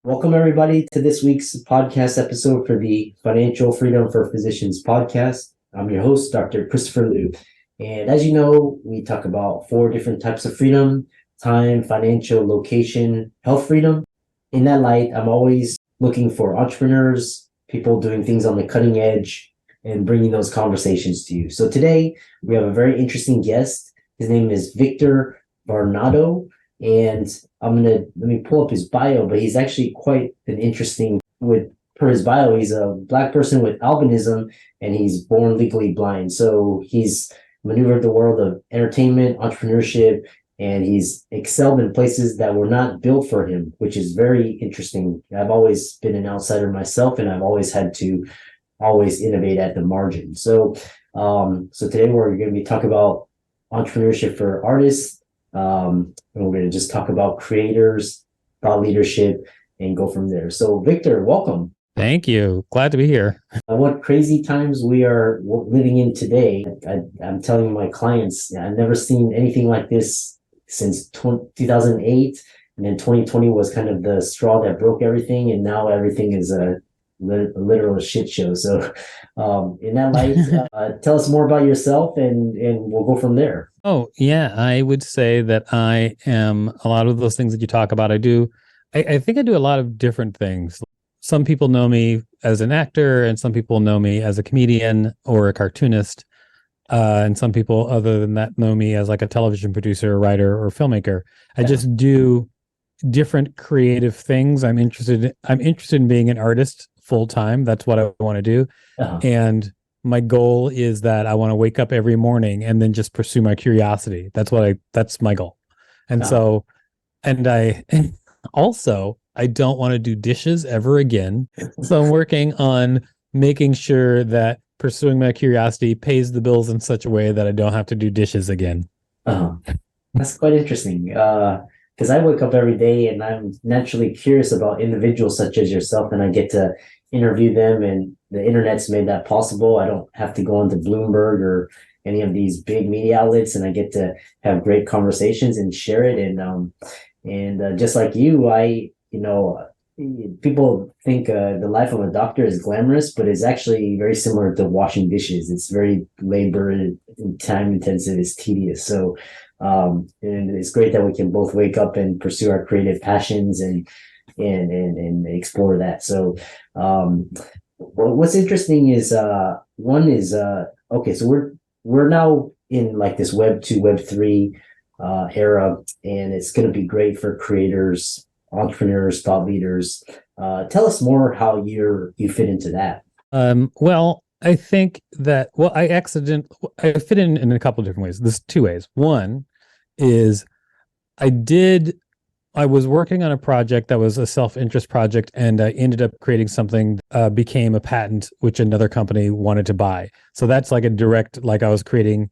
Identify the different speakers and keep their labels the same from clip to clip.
Speaker 1: Welcome, everybody, to this week's podcast episode for the Financial Freedom for Physicians podcast. I'm your host, Dr. Christopher Liu. And as you know, we talk about four different types of freedom: time, financial, location, health freedom. In that light, I'm always looking for entrepreneurs, people doing things on the cutting edge, and bringing those conversations to you. So today, we have a very interesting guest. His name is Victor Varnado. And let me pull up his bio, but he's actually quite an interesting per his bio, he's a Black person with albinism and he's born legally blind. So he's maneuvered the world of entertainment, entrepreneurship, and he's excelled in places that were not built for him, which is very interesting. I've always been an outsider myself, and I've always had to innovate at the margin. So today we're going to be talking about entrepreneurship for artists. And we're going to just talk about creators, thought leadership, and go from there. So, Victor, welcome.
Speaker 2: Thank you. Glad to be here.
Speaker 1: What crazy times we are living in today. I'm telling my clients, I've never seen anything like this since 2008. And then 2020 was kind of the straw that broke everything. And now everything is a literal shit show. So in that light, tell us more about yourself and we'll go from there.
Speaker 2: Oh, yeah. I would say that I am a lot of those things that you talk about. I think I do a lot of different things. Some people know me as an actor, and some people know me as a comedian or a cartoonist. And some people other than that know me as like a television producer, writer, or filmmaker. I just do different creative things. I'm interested in being an artist full time. That's what I want to do. Uh-huh. And my goal is that I want to wake up every morning and then just pursue my curiosity. That's my goal. And so, and I don't want to do dishes ever again. So I'm working on making sure that pursuing my curiosity pays the bills in such a way that I don't have to do dishes again.
Speaker 1: That's quite interesting. Because I wake up every day and I'm naturally curious about individuals such as yourself, and I get to interview them, and the internet's made that possible. I don't have to go onto Bloomberg or any of these big media outlets, and I get to have great conversations and share it. And just like you, people think the life of a doctor is glamorous, but it's actually very similar to washing dishes. It's very labor and time intensive. It's tedious. So and it's great that we can both wake up and pursue our creative passions and explore that. So what's interesting is okay, so we're now in like this Web 2, Web 3 era, and it's going to be great for creators, entrepreneurs, thought leaders. Tell us more how you fit into that.
Speaker 2: Well, I think that I fit in a couple of different ways. There's two ways. One is I was working on a project that was a self-interest project, and I ended up creating something became a patent which another company wanted to buy. So that's like a direct, like I was creating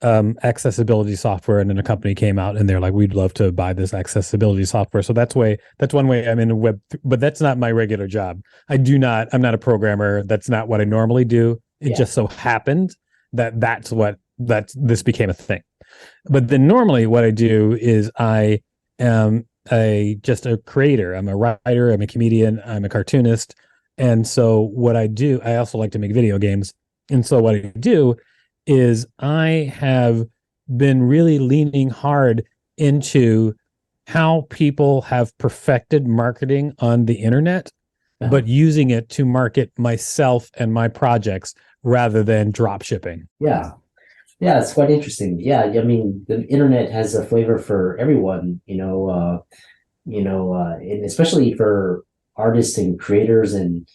Speaker 2: accessibility software, and then a company came out and they're like, we'd love to buy this accessibility software. So that's one way I'm in the web, but that's not my regular job. I'm not a programmer. That's not what I normally do. It just so happened that this became a thing. But then normally what I do is I am just a creator. I'm a writer, I'm a comedian, I'm a cartoonist. And so what I do, I also like to make video games. And so what I do is I have been really leaning hard into how people have perfected marketing on the internet, but using it to market myself and my projects rather than drop shipping.
Speaker 1: Yeah, it's quite interesting. Yeah, I mean, the internet has a flavor for everyone, and especially for artists and creators and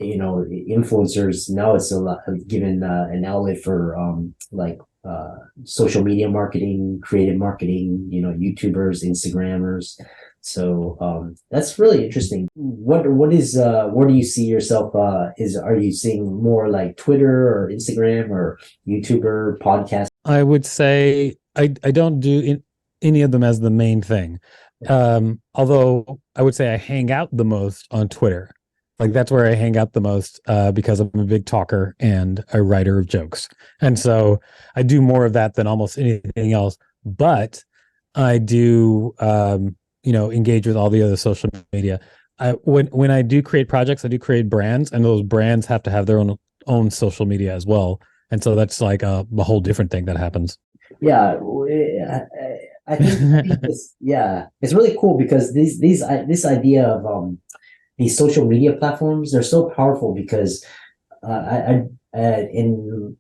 Speaker 1: influencers. Now it's a lot given an outlet for social media marketing, creative marketing, YouTubers, Instagrammers. So that's really interesting. What do you see yourself? Are you seeing more like Twitter or Instagram or YouTuber, podcast?
Speaker 2: I would say I don't do any of them as the main thing. Although I would say I hang out the most on Twitter. Like that's where I hang out the most because I'm a big talker and a writer of jokes. And so I do more of that than almost anything else. But I do engage with all the other social media. when I do create projects, I do create brands, and those brands have to have their own social media as well. And so that's like a whole different thing that happens.
Speaker 1: Yeah, I think it's really cool because this idea of these social media platforms, they're so powerful because in the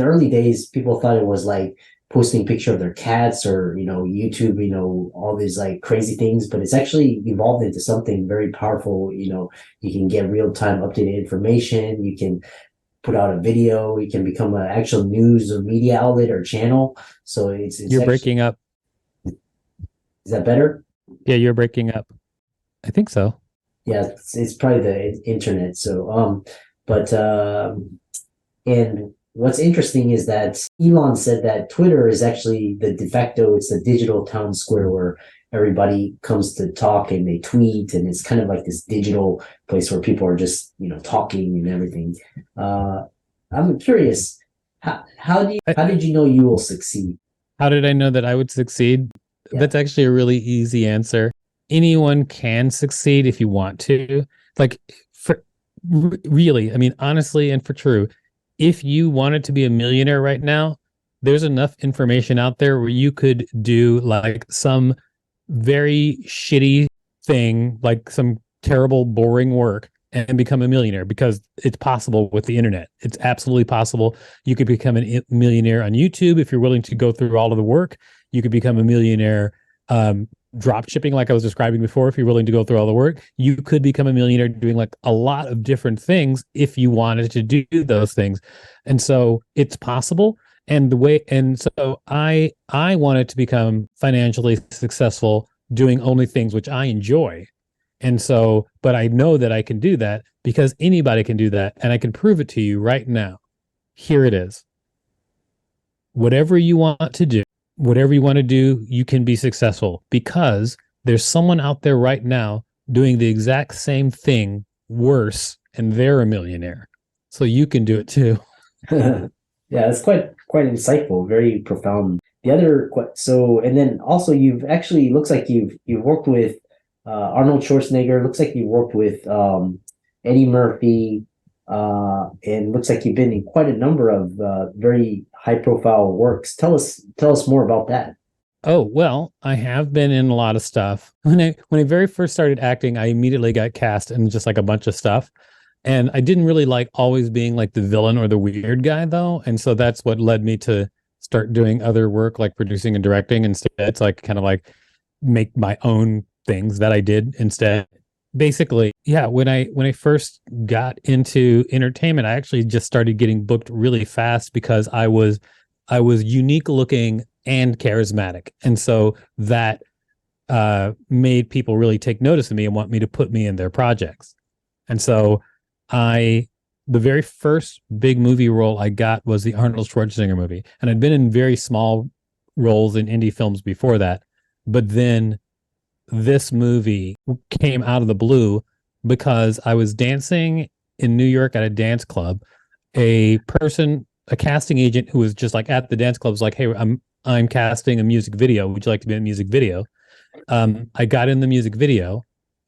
Speaker 1: early days, people thought it was like posting a picture of their cats or YouTube, all these like crazy things, but it's actually evolved into something very powerful. You can get real-time updated information, you can put out a video, you can become an actual news or media outlet or channel. So
Speaker 2: You're breaking up.
Speaker 1: Is that better?
Speaker 2: Yeah, you're breaking up. I think so.
Speaker 1: Yeah, it's probably the internet. So and what's interesting is that Elon said that Twitter is actually the de facto, it's the digital town square where everybody comes to talk and they tweet, and it's kind of like this digital place where people are just, talking and everything. I'm curious, how did you know you will succeed?
Speaker 2: How did I know that I would succeed?
Speaker 1: Yeah.
Speaker 2: That's actually a really easy answer. Anyone can succeed if you want to. Like, really, I mean, honestly and for true, if you wanted to be a millionaire right now, there's enough information out there where you could do like some very shitty thing, like some terrible, boring work, and become a millionaire, because it's possible with the internet. It's absolutely possible. You could become a millionaire on YouTube if you're willing to go through all of the work. You could become a millionaire drop shipping, like I was describing before. If you're willing to go through all the work, you could become a millionaire doing like a lot of different things if you wanted to do those things. And so it's possible. And so I wanted to become financially successful doing only things which I enjoy. And so, but I know that I can do that because anybody can do that. And I can prove it to you right now. Here it is. Whatever you want to do, you can be successful, because there's someone out there right now doing the exact same thing worse, and they're a millionaire. So you can do it too.
Speaker 1: Yeah, it's quite insightful, very profound. And then also you've actually, looks like you've worked with Arnold Schwarzenegger. Looks like you've worked with Eddie Murphy, and looks like you've been in quite a number of very high profile works. Tell us more about that.
Speaker 2: Oh, well, I have been in a lot of stuff. When I very first started acting, I immediately got cast in just like a bunch of stuff. And I didn't really like always being like the villain or the weird guy, though. And so that's what led me to start doing other work like producing and directing instead. It's like kind of like make my own things that I did instead. Basically, yeah, when I first got into entertainment, I actually just started getting booked really fast because I was unique looking and charismatic. And so that made people really take notice of me and want me to put me in their projects. And so the very first big movie role I got was the Arnold Schwarzenegger movie. And I'd been in very small roles in indie films before that. But then this movie came out of the blue because I was dancing in New York at a dance club. A casting agent who was just like at the dance club was like, "Hey, I'm casting a music video. Would you like to be in a music video?" I got in the music video.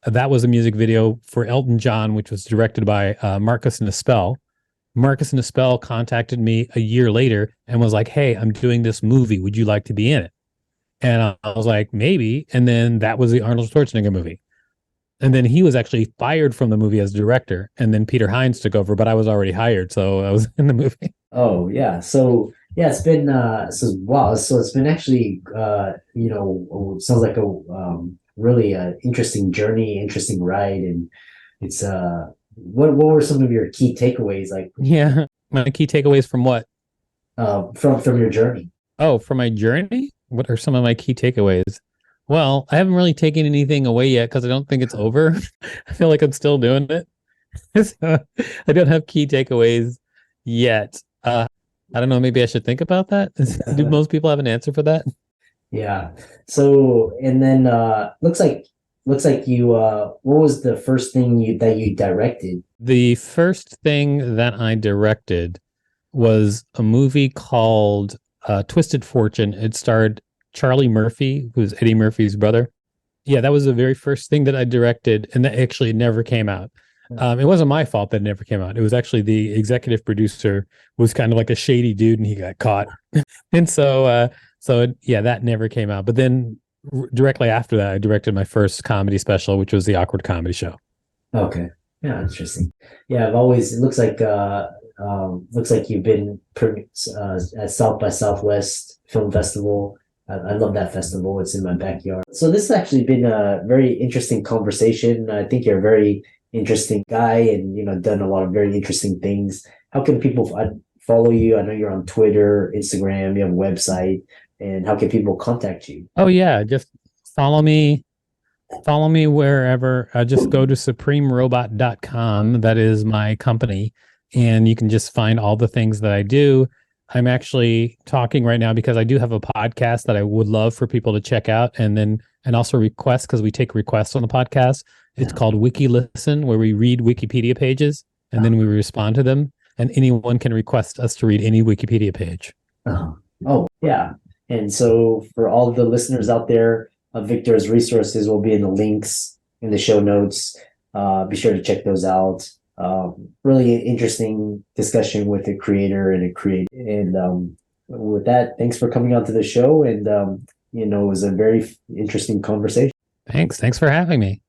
Speaker 2: That was a music video for Elton John, which was directed by Marcus Nispel. Marcus Nispel contacted me a year later and was like, "Hey, I'm doing this movie. Would you like to be in it?" And I was like, maybe. And then that was the Arnold Schwarzenegger movie. And then he was actually fired from the movie as director. And then Peter Hines took over, but I was already hired. So I was in the movie.
Speaker 1: Oh, yeah. So, yeah, it's been, wow. So it's been actually, sounds like a really interesting journey, interesting ride. And it's, what were some of your key takeaways? Like,
Speaker 2: yeah, my key takeaways from what?
Speaker 1: From your journey.
Speaker 2: Oh, from my journey? What are some of my key takeaways? Well, I haven't really taken anything away yet because I don't think it's over. I feel like I'm still doing it. So I don't have key takeaways yet. I don't know. Maybe I should think about that. Do most people have an answer for that?
Speaker 1: Yeah. So, and then looks like you. What was the first thing that you directed?
Speaker 2: The first thing that I directed was a movie called Twisted Fortune. It starred Charlie Murphy, who's Eddie Murphy's brother. Yeah, that was the very first thing that I directed, and that actually never came out. It wasn't my fault that it never came out. It was actually the executive producer was kind of like a shady dude, and he got caught. And yeah, that never came out. But then directly after that, I directed my first comedy special, which was the Awkward Comedy Show.
Speaker 1: Okay. Yeah, interesting. Yeah, I've always, it looks like you've been at South by Southwest Film Festival. I love that festival. It's in my backyard. So this has actually been a very interesting conversation. I think you're a very interesting guy and, done a lot of very interesting things. How can people follow you? I know you're on Twitter, Instagram, you have a website, and how can people contact you?
Speaker 2: Oh yeah, just follow me. Follow me wherever. Just go to supremerobot.com. That is my company. And you can just find all the things that I do. I'm actually talking right now because I do have a podcast that I would love for people to check out and also request, because we take requests on the podcast. It's called Wiki Listen, where we read Wikipedia pages and then we respond to them. And anyone can request us to read any Wikipedia page.
Speaker 1: Oh, yeah. And so for all the listeners out there, Victor's resources will be in the links in the show notes. Be sure to check those out. Really interesting discussion with a creator and a creator. And with that, thanks for coming on to the show. And, it was a very interesting conversation.
Speaker 2: Thanks for having me.